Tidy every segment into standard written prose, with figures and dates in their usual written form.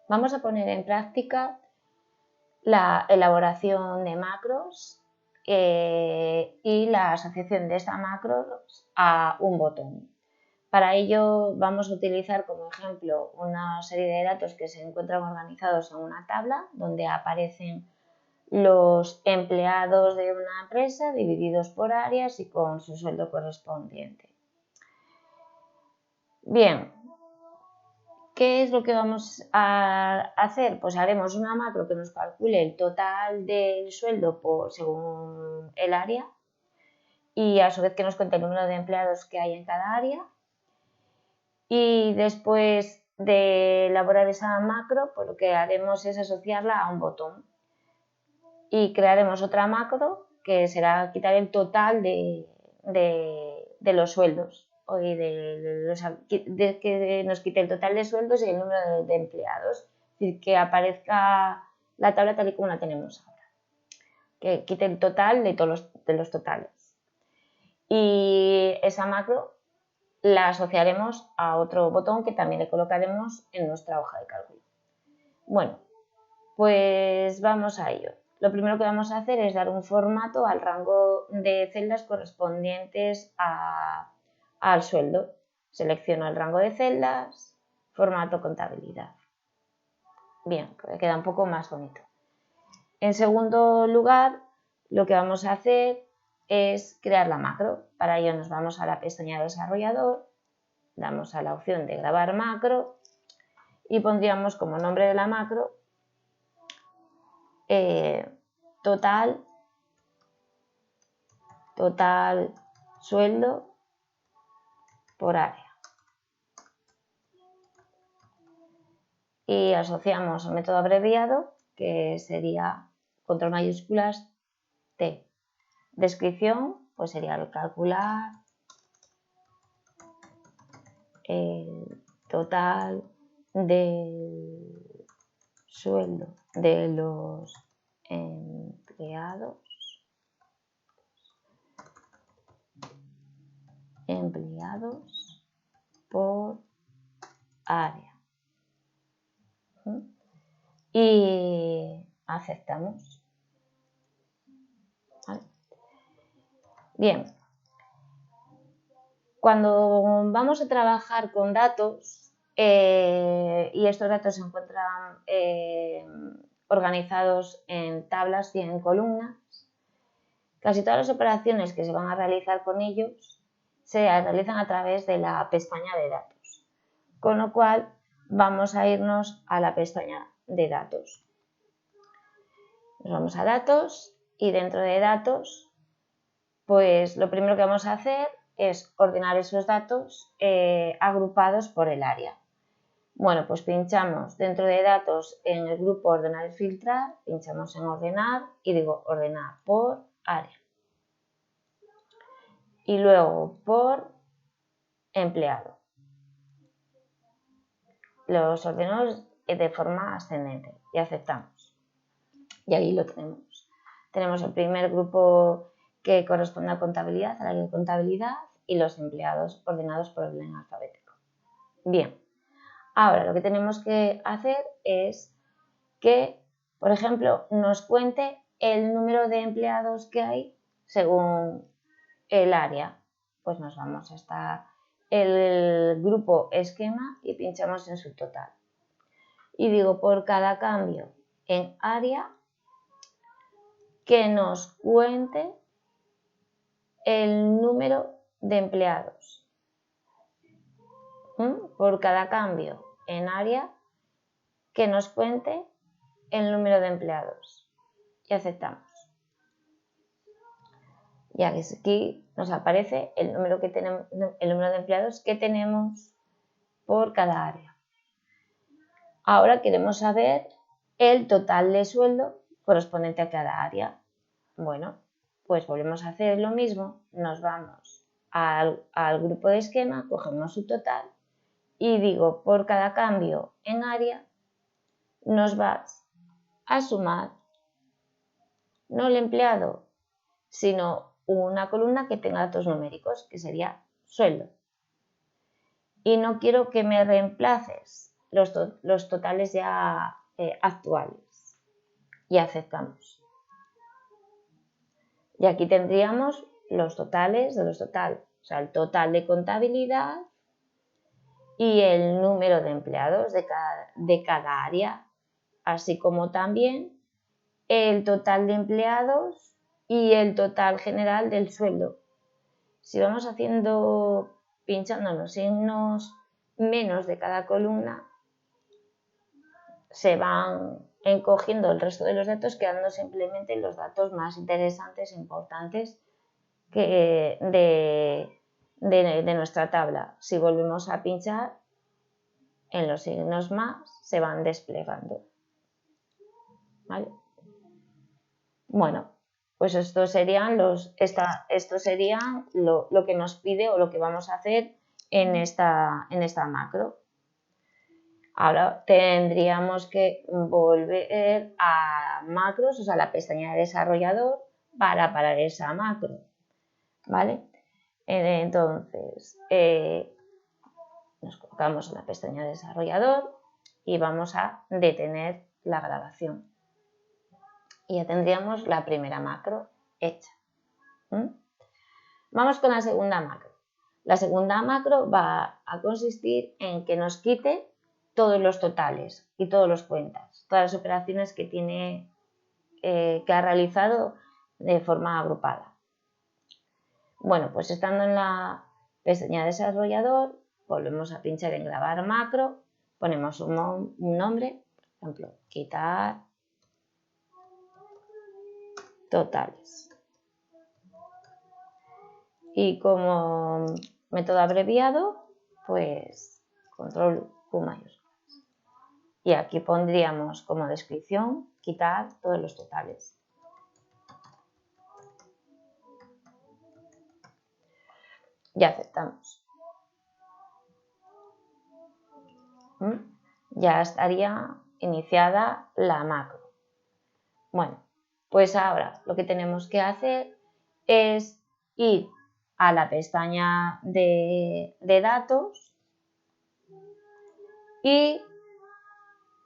Vamos a poner en práctica la elaboración de macros y la asociación de estas macros a un botón. Para ello vamos a utilizar como ejemplo una serie de datos que se encuentran organizados en una tabla donde aparecen los empleados de una empresa divididos por áreas y con su sueldo correspondiente. Bien, ¿qué es lo que vamos a hacer? Pues haremos una macro que nos calcule el total del sueldo según el área y a su vez que nos cuente el número de empleados que hay en cada área. Y después de elaborar esa macro, pues lo que haremos es asociarla a un botón y crearemos otra macro que será quitar el total de los sueldos y que nos quite el total de sueldos y el número de empleados, es decir, que aparezca la tabla tal y como la tenemos ahora, que quite el total de todos los totales. Y esa macro la asociaremos a otro botón que también le colocaremos en nuestra hoja de cálculo. Bueno, pues vamos a ello. Lo primero que vamos a hacer es dar un formato al rango de celdas correspondientes al sueldo. Selecciono el rango de celdas, formato contabilidad. Bien, queda un poco más bonito. En segundo lugar, lo que vamos a hacer es crear la macro. Para ello nos vamos a la pestaña de desarrollador, damos a la opción de grabar macro y pondríamos como nombre de la macro total sueldo por área. Y asociamos un método abreviado que sería control mayúsculas T. Descripción, pues sería el calcular el total del sueldo de los empleados por área. Y aceptamos. ¿Vale? Bien. Cuando vamos a trabajar con datos y estos datos se encuentran organizados en tablas y en columnas, casi todas las operaciones que se van a realizar con ellos se realizan a través de la pestaña de datos, con lo cual vamos a irnos a la pestaña de datos. Nos vamos a datos y dentro de datos, pues lo primero que vamos a hacer es ordenar esos datos agrupados por el área. Bueno, pues pinchamos dentro de datos en el grupo ordenar y filtrar, pinchamos en ordenar y digo ordenar por área. Y luego por empleado. Los ordenamos de forma ascendente y aceptamos. Y ahí lo tenemos. Tenemos el primer grupo que corresponde a contabilidad, al área de contabilidad, y los empleados ordenados por orden alfabético. Bien, ahora lo que tenemos que hacer es que, por ejemplo, nos cuente el número de empleados que hay según el área. Pues nos vamos hasta el grupo esquema y pinchamos en su total. Y digo por cada cambio en área que nos cuente el número de empleados. Por cada cambio en área que nos cuente el número de empleados. Y aceptamos. Y aquí nos aparece el número de empleados que tenemos por cada área. Ahora queremos saber el total de sueldo correspondiente a cada área. Bueno, pues volvemos a hacer lo mismo, nos vamos al grupo de esquema, cogemos su total y digo por cada cambio en área nos vas a sumar no el empleado, sino una columna que tenga datos numéricos, que sería sueldo. Y no quiero que me reemplaces los totales ya actuales y aceptamos. Y aquí tendríamos los totales de los totales, o sea, el total de contabilidad y el número de empleados de cada área, así como también el total de empleados y el total general del sueldo. Si vamos pinchando los signos menos de cada columna, se van encogiendo el resto de los datos, quedando simplemente los datos más interesantes e importantes de nuestra tabla. Si volvemos a pinchar en los signos más, se van desplegando. ¿Vale? Bueno, pues estos serían lo que nos pide o lo que vamos a hacer en esta macro. Ahora tendríamos que volver a macros, o sea, la pestaña de desarrollador para parar esa macro, ¿vale? Entonces, nos colocamos en la pestaña de desarrollador y vamos a detener la grabación. Y ya tendríamos la primera macro hecha. Vamos con la segunda macro. La segunda macro va a consistir en que nos quite todos los totales y todos los cuentas, todas las operaciones que ha realizado de forma agrupada. Bueno, pues estando en la pestaña de desarrollador, volvemos a pinchar en grabar macro, ponemos un nombre, por ejemplo, quitar totales. Y como método abreviado, pues control Q mayúsculas. Y aquí pondríamos como descripción quitar todos los totales. Y aceptamos. Ya estaría iniciada la macro. Bueno, pues ahora lo que tenemos que hacer es ir a la pestaña de datos y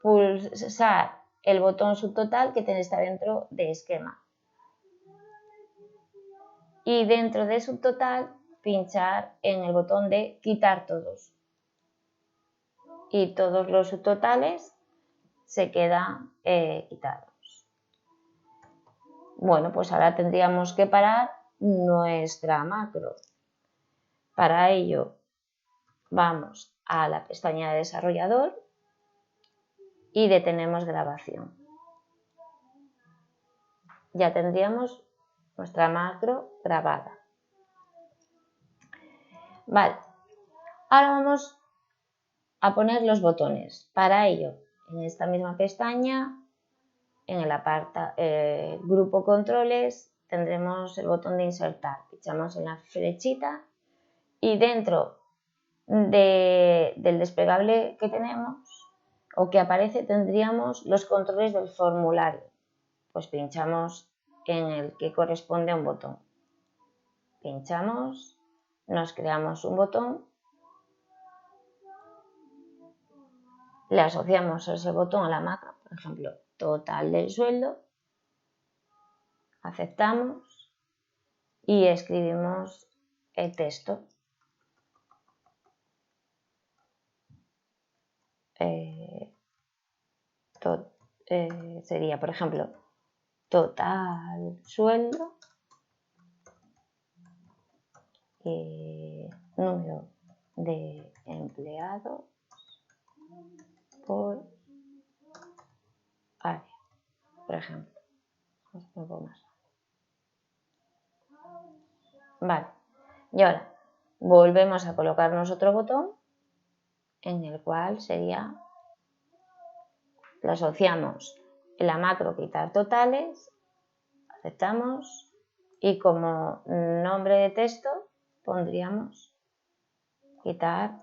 pulsar el botón subtotal que está dentro de esquema. Y dentro de subtotal pinchar en el botón de quitar todos. Y todos los subtotales se quedan quitados. Bueno, pues ahora tendríamos que parar nuestra macro. Para ello vamos a la pestaña de desarrollador y detenemos grabación. Ya tendríamos nuestra macro grabada. Vale, ahora vamos a poner los botones. Para ello, en esta misma pestaña, en el grupo controles, tendremos el botón de insertar. Pinchamos en la flechita y dentro del desplegable que tenemos o que aparece tendríamos los controles del formulario. Pues pinchamos en el que corresponde a un botón. Pinchamos, nos creamos un botón, le asociamos ese botón a la macro, por ejemplo, total del sueldo, aceptamos y escribimos el texto. Sería, por ejemplo, total sueldo, número de empleados por área, por ejemplo. Vale, y ahora volvemos a colocarnos otro botón en el cual lo asociamos en la macro quitar totales, aceptamos y como nombre de texto pondríamos quitar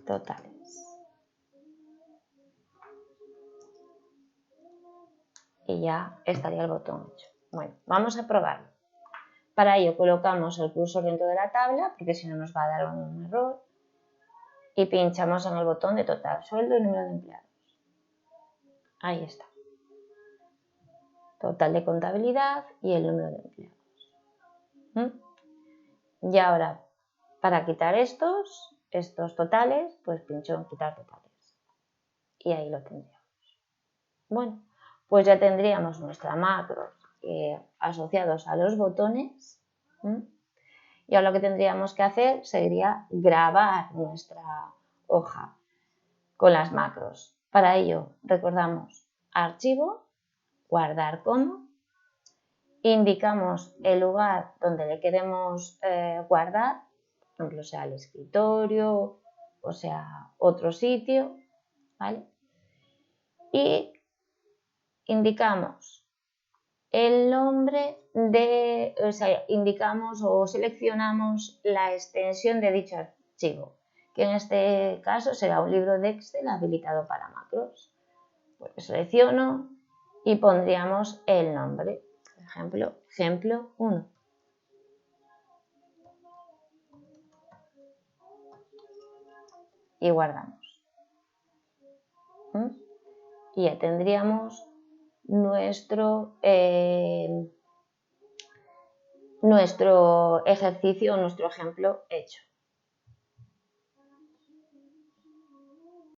totales. Y ya estaría el botón hecho. Bueno, vamos a probarlo. Para ello colocamos el cursor dentro de la tabla, porque si no nos va a dar un error, y pinchamos en el botón de total sueldo y número de empleados. Ahí está. Total de contabilidad y el número de empleados. Y ahora, para quitar estos totales, pues pincho en quitar totales. Y ahí lo tendríamos. Bueno, pues ya tendríamos nuestra macro asociados a los botones. Y ahora lo que tendríamos que hacer sería grabar nuestra hoja con las macros. Para ello, recordamos archivo, guardar como, indicamos el lugar donde le queremos guardar, por ejemplo, sea el escritorio o sea otro sitio, ¿vale? Y indicamos el nombre indicamos o seleccionamos la extensión de dicho archivo, que en este caso será un libro de Excel habilitado para macros. Pues selecciono y pondríamos el nombre, por ejemplo, ejemplo 1. Y guardamos. Y ya tendríamos nuestro ejercicio, nuestro ejemplo hecho.